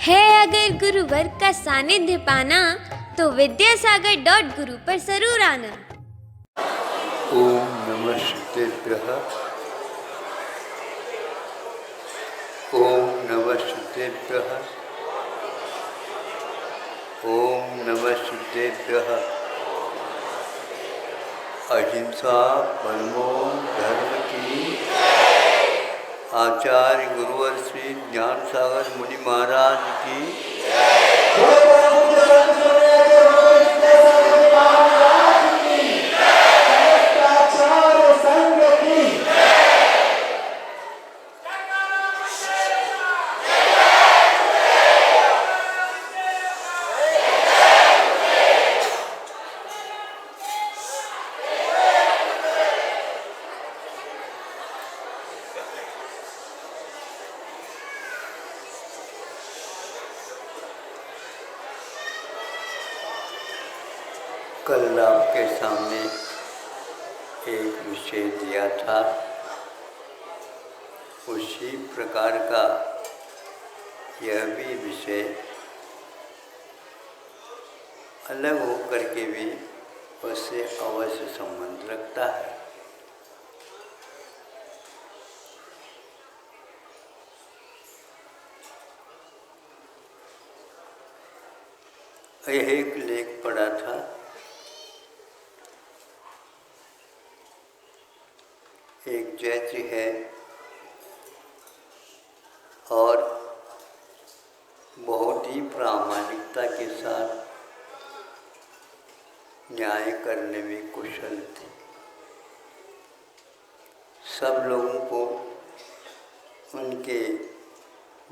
है अगर गुरुवर का सानिध्य पाना तो विद्यासागर.गुरु पर जरूर आना। ओम नमः शुद्धेभ्यः। ओम नमः शुद्धेभ्यः। ओम नमः शुद्धेभ्यः। अहिंसा परमो धर्म की। आचार्य गुरुवर श्री ज्ञान सागर मुनि महाराज की। कल आपके सामने एक विषय दिया था, उसी प्रकार का यह भी विषय अलग होकर के भी उससे अवश्य संबंध रखता है। यह एक लेख पढ़ा था, एक जज है और बहुत ही प्रामाणिकता के साथ न्याय करने में कुशल थे। सब लोगों को उनके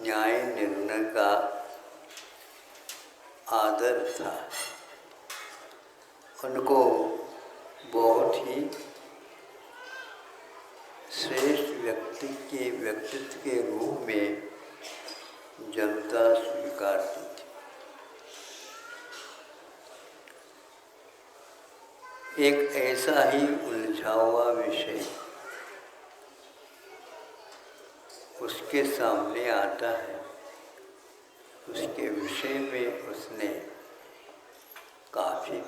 न्याय निर्णय का आदर था। उनको बहुत ही श्रेष्ठ व्यक्तित्व के रूप में जनता स्वीकारती थी। एक ऐसा ही उलझा हुआ विषय उसके सामने आता है। उसके विषय में उसने काफ़ी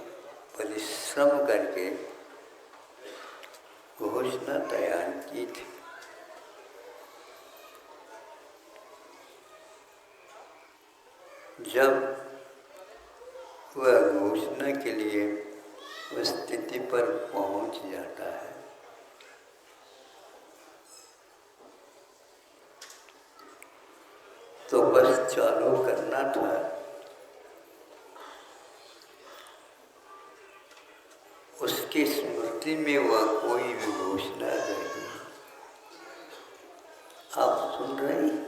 परिश्रम करके घोषणा तैयार की थी। जब वह घोषणा के लिए उस स्थिति पर पहुंच जाता है तो बस चालू करना था। उसकी स्मृति में वह कोई भी घोषणा नहीं। आप सुन रहे हैं?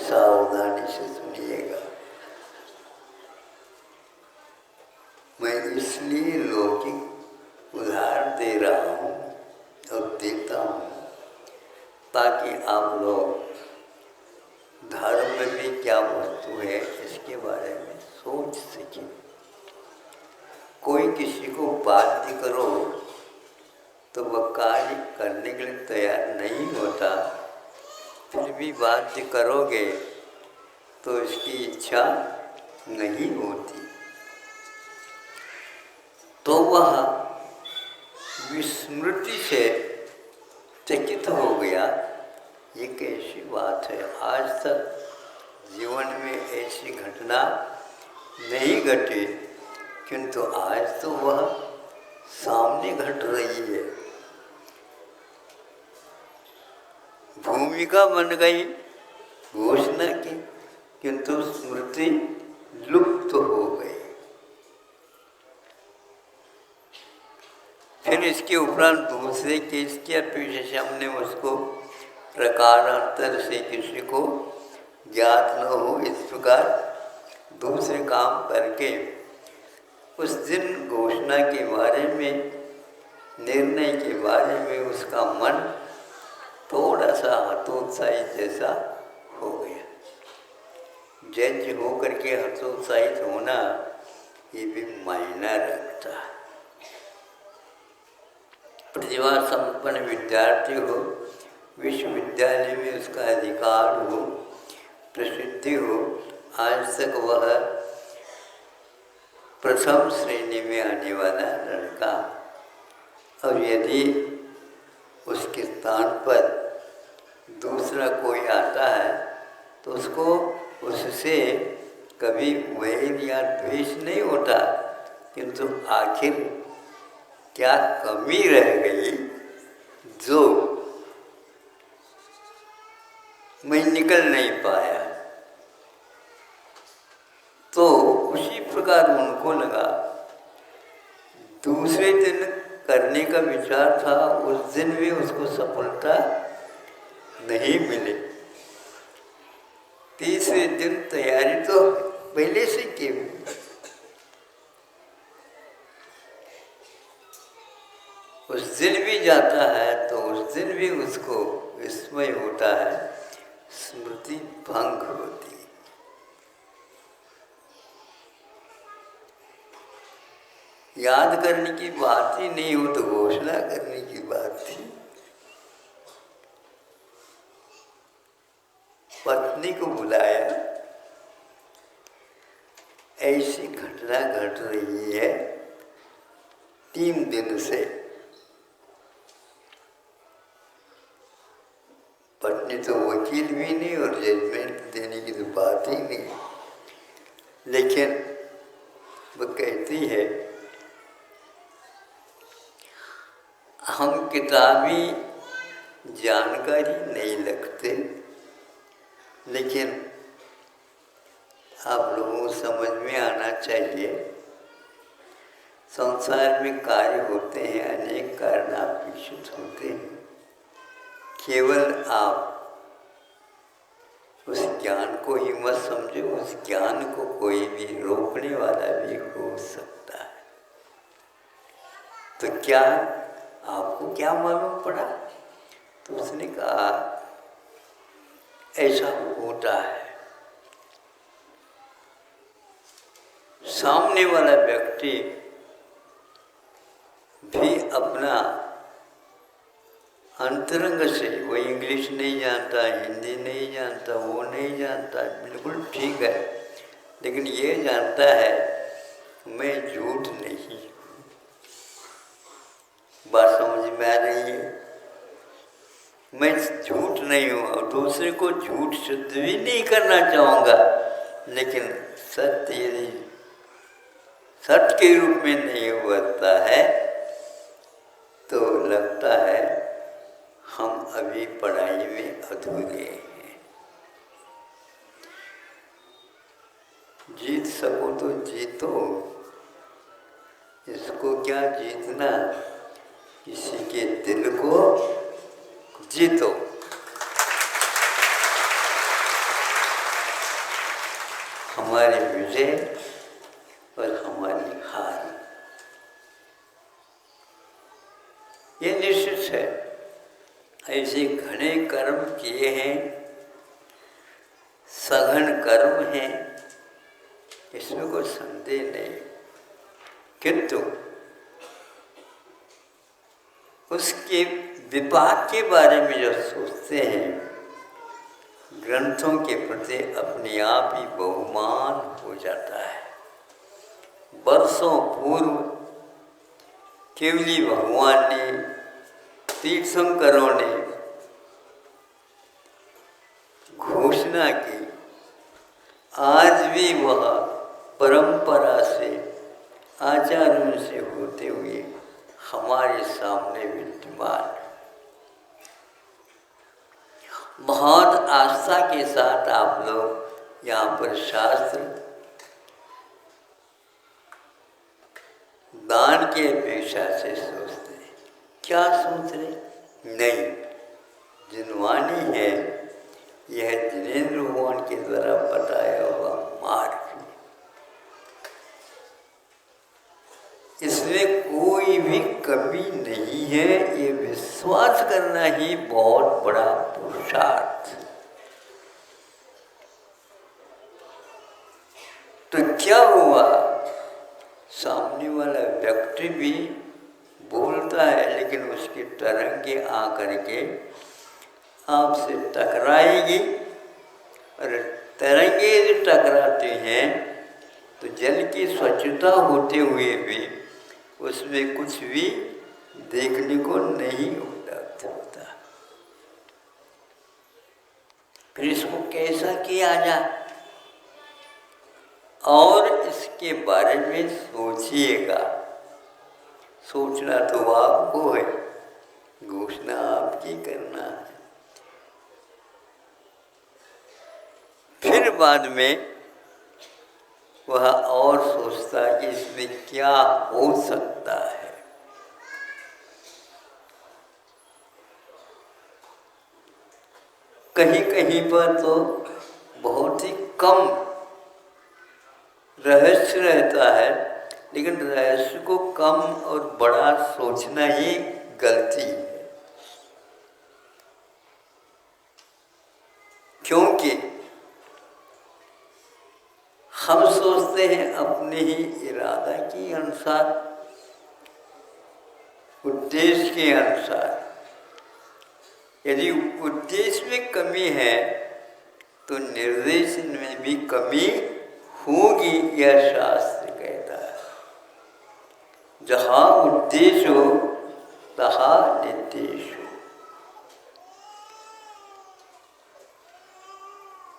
सावधानी से सुनिएगा। मैं इसलिए लौकिक उदाहरण दे रहा हूँ और देता हूँ ताकि आप लोग धर्म में भी क्या वस्तु है इसके बारे में सोच सकें। कोई किसी को बाध्य करो तो वह कार्य करने के लिए तैयार नहीं होता, फिर भी बाध्य करोगे तो इसकी इच्छा नहीं होती। तो वह विस्मृति से चकित हो गया। ये कैसी बात है, आज तक जीवन में ऐसी घटना नहीं घटी, किंतु आज तो वह सामने घट रही है। भूमिका बन गई घोषणा की, किंतु स्मृति लुप्त हो गई। फिर इसके उपरांत दूसरे केस की अपेक्षा से हमने उसको प्रकारांतर से किसी को ज्ञात न हो इस प्रकार दूसरे काम करके उस दिन घोषणा के बारे में, निर्णय के बारे में उसका मन थोड़ा सा हतोत्साहित जैसा हो गया। जज होकर के हतोत्साहित होना ये भी मायना रखता है। प्रतिभा संपन्न विद्यार्थी हो, विश्वविद्यालय में उसका अधिकार हो, प्रसिद्धि हो, आज तक वह प्रथम श्रेणी में आने वाला लड़का, और यदि उसके स्थान पर दूसरा कोई आता है तो उसको उससे कभी वैर या द्वेष नहीं होता, किंतु आखिर क्या कमी रह गई जो मैं निकल नहीं पाया। तो उसी प्रकार उनको लगा, दूसरे दिन करने का विचार था, उस दिन भी उसको सफलता नहीं मिली। तीसरे दिन तैयारी तो पहले से की, उस दिन भी जाता है तो उस दिन भी उसको विस्मय होता है, स्मृति भंग होती। याद करने की बात ही नहीं हो तो घोषणा करने की बात थी। पत्नी को बुलाया, ऐसी घटना घट रही है 3 दिन से। पत्नी तो वकील भी नहीं और जजमेंट देने की तो बात ही नहीं, लेकिन वो कहती है, हम किताबी जानकारी नहीं लगते, लेकिन आप लोगों को समझ में आना चाहिए, संसार में कार्य होते हैं, अनेक कारण अपेक्षित होते हैं। केवल आप उस ज्ञान को ही मत समझो, उस ज्ञान को कोई भी रोकने वाला भी हो सकता है। तो क्या आपको क्या मालूम पड़ा? तो उसने कहा, ऐसा होता है, सामने वाला व्यक्ति भी अपना अंतरंग से, वो इंग्लिश नहीं जानता, हिंदी नहीं जानता, वो नहीं जानता, बिल्कुल ठीक है, लेकिन ये जानता है मैं झूठ नहीं। बात समझ में आ रही है? मैं झूठ नहीं हूँ और दूसरे को झूठ शुद्ध भी नहीं करना चाहूँगा, लेकिन सत्य यदि सत्य के रूप में नहीं उभरता है तो लगता है हम अभी पढ़ाई में अधूरे हैं। जीत सको तो जीतो, इसको क्या जीतना, किसी के दिल को जीतो। हमारी विजय और हमारी हार ये निश्चित है। ऐसे घने कर्म किए हैं, सघन कर्म हैं, इसमें कोई संदेह नहीं, किंतु उसके विपाक के बारे में जब सोचते हैं, ग्रंथों के प्रति अपने आप ही बहुमान हो जाता है। वर्षों पूर्व केवली भगवान ने, तीर्थंकरों ने घोषणा की, आज भी वह परंपरा से, आचारों से होते हुए हमारे सामने विद्यमान। बहुत आस्था के साथ आप लोग यहाँ पर शास्त्र दान की अपेक्षा से सोचते हैं। क्या सोच रहे? नहीं, जिनवानी है यह जिनेंद्र भगवान के द्वारा बताया हुआ मार्ग, इसमें कोई भी कमी नहीं है। ये विश्वास करना ही बहुत बड़ा पुरुषार्थ। तो क्या हुआ, सामने वाला व्यक्ति भी बोलता है, लेकिन उसकी तरंगे आकर के आपसे टकराएगी और तरंगे यदि टकराते हैं तो जल की स्वच्छता होते हुए भी उसमें कुछ भी देखने को नहीं उपलब्ध होता। फिर इसको कैसा किया जाए? और इसके बारे में सोचिएगा। सोचना तो आपको है, घोषणा आपकी करना है। फिर बाद में वह और सोचता है कि इसमें क्या हो सकता है। कहीं कहीं पर तो बहुत ही कम रहस्य रहता है, लेकिन रहस्य को कम और बड़ा सोचना ही गलती है। क्योंकि हम सोचते हैं अपने ही इरादा के अनुसार, उद्देश्य के अनुसार। यदि उद्देश्य में कमी है तो निर्देशन में भी कमी होगी, यह शास्त्र कहता है। जहाँ उद्देश्य हो तहाँ निर्देश हो।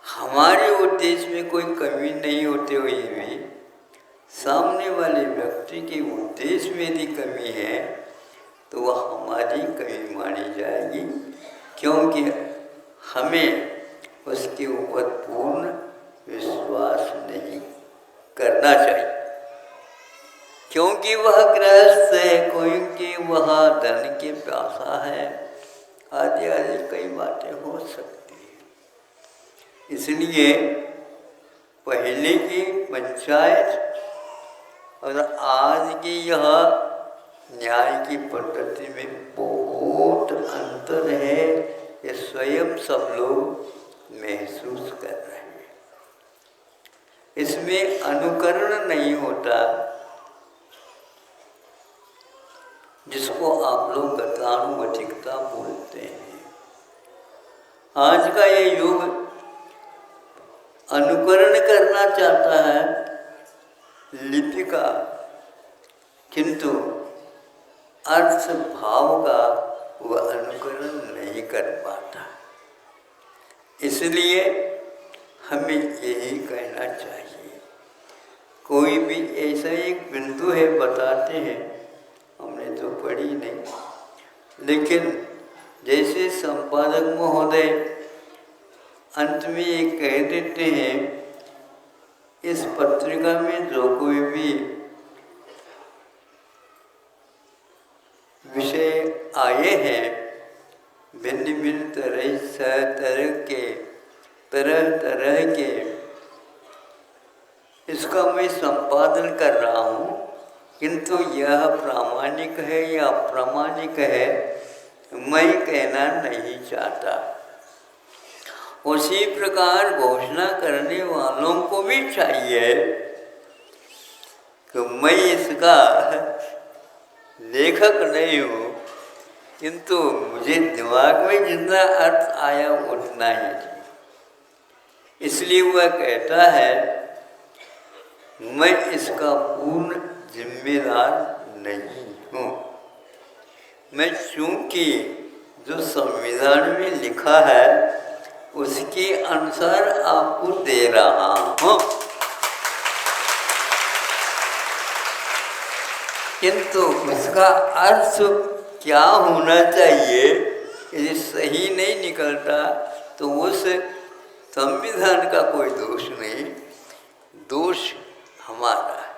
हमारे उद्देश्य में कोई कमी नहीं होते हुए भी सामने वाले व्यक्ति के उद्देश्य में यदि कमी है तो वह हमारी कमी मानी जाएगी, क्योंकि हमें उसके ऊपर पूर्ण विश्वास नहीं करना चाहिए। क्योंकि वह गृहस्थ है, क्योंकि वह धन के प्यासा है, आदि आदि कई बातें हो सकती हैं। इसलिए पहले की पंचायत और आज की यह न्याय की पद्धति में बहुत अंतर है। ये स्वयं सब लोग महसूस कर रहे हैं। इसमें अनुकरण नहीं होता, जिसको आप लोग गतानुगतिकता बोलते हैं। आज का ये युग अनुकरण करना चाहता है लिपि का, किंतु अर्थ भाव का वह अनुकरण नहीं कर पाता। इसलिए हमें यही कहना चाहिए। कोई भी ऐसा एक बिंदु है, बताते हैं, हमने तो पढ़ी नहीं, लेकिन जैसे संपादक महोदय अंत में ये कह देते हैं, इस पत्रिका में जो कोई भी विषय आए हैं, भिन्न भिन्न तरह के, इसका मैं संपादन कर रहा हूँ, किंतु यह प्रामाणिक है या अप्रामाणिक है मैं कहना नहीं चाहता। उसी प्रकार घोषणा करने वालों को भी चाहिए कि मैं इसका लेखक नहीं हूँ, किंतु मुझे दिमाग में जितना अर्थ आया उतना ही चाहिए। इसलिए वह कहता है मैं इसका पूर्ण जिम्मेदार नहीं हूँ। मैं चूँकि जो संविधान में लिखा है उसके अनुसार आपको दे रहा हूँ, किंतु उसका अर्थ क्या होना चाहिए यदि सही नहीं निकलता तो उस संविधान का कोई दोष नहीं, दोष हमारा है।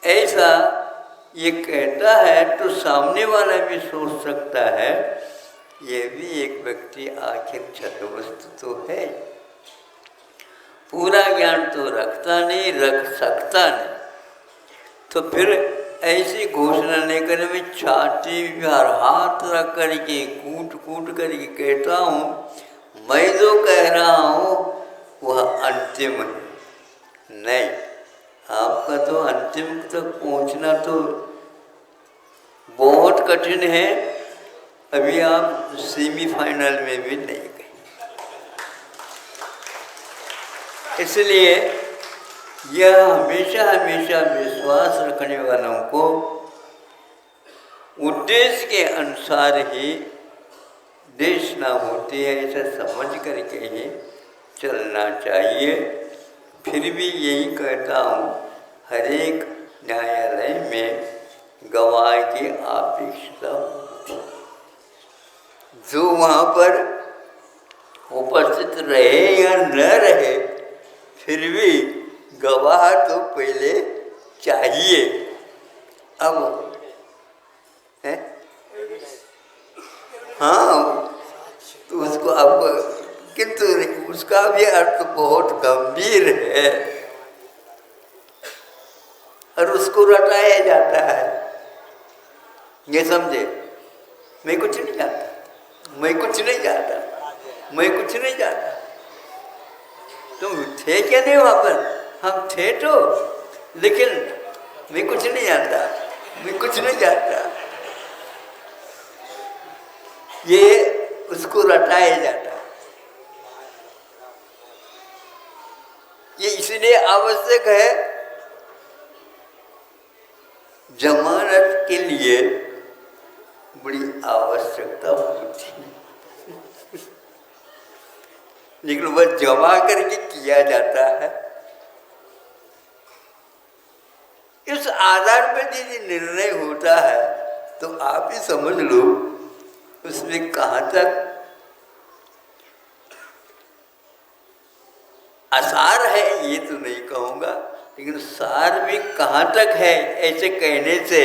ऐसा ये कहता है तो सामने वाला भी सोच सकता है, ये भी एक व्यक्ति आखिर छद्मस्त तो है, पूरा ज्ञान तो रखता नहीं, रख सकता नहीं। तो फिर ऐसी घोषणा नहीं करे, मैं छाती पर हाथ रख करके कूट करके कहता हूँ मैं जो कह रहा हूँ वह अंतिम है। नहीं, आपका तो अंतिम तक पहुँचना तो बहुत कठिन है, अभी आप सेमीफाइनल में भी नहीं गए। इसलिए यह हमेशा हमेशा विश्वास रखने वालों को उद्देश्य के अनुसार ही देशना होती है, ऐसा समझ करके ही चलना चाहिए। फिर भी यही कहता हूँ, हर एक न्यायालय में गवाह की अपेक्षित होती, जो वहाँ पर उपस्थित रहे या न रहे, फिर भी गवाह तो पहले चाहिए। अब है हाँ, तो उसको अब किंतु उसका भी अर्थ बहुत गंभीर है और उसको रटाया जाता है। ये समझे, मैं कुछ नहीं जानता, मैं कुछ नहीं जानता, मैं कुछ नहीं जानता। तुम थे क्या नहीं वहाँ पर? हम थे तो, लेकिन मैं कुछ नहीं जानता, मैं कुछ नहीं जानता। ये उसको रटाया जाता है। ये इसलिए आवश्यक है, जमानत के लिए बड़ी आवश्यकता होती है, लेकिन वह जमा करके किया जाता है। इस आधार पर यदि निर्णय होता है तो आप ही समझ लो उसमें कहाँ तक आसार है, ये तो नहीं कहूँगा, लेकिन सार भी कहाँ तक है, ऐसे कहने से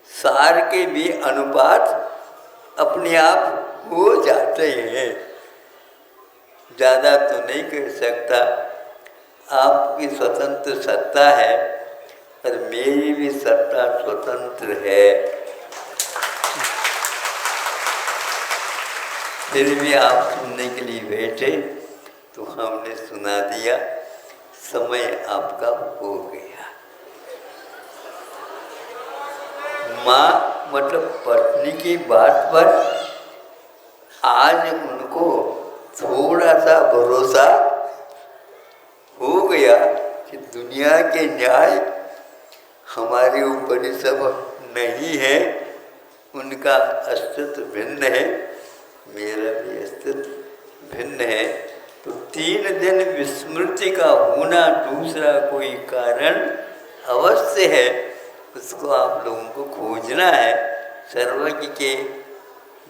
सार के भी अनुपात अपने आप हो जाते हैं। ज़्यादा तो नहीं कह सकता, आपकी स्वतंत्र सत्ता है और मेरी भी सत्ता स्वतंत्र है। फिर भी आप सुनने के लिए बैठे तो हमने सुना दिया, समय आपका हो गया। माँ मतलब पत्नी की बात पर आज उनको थोड़ा सा भरोसा हो गया कि दुनिया के न्याय हमारे ऊपर ही सब नहीं है, उनका अस्तित्व भिन्न है, मेरा भी अस्तित्व भिन्न है। तो 3 दिन विस्मृति का होना दूसरा कोई कारण अवश्य है, उसको आप लोगों को खोजना है। सर्वज्ञ के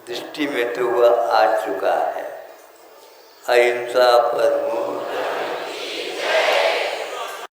दृष्टि में तो वह आ चुका है। अहिंसा परमो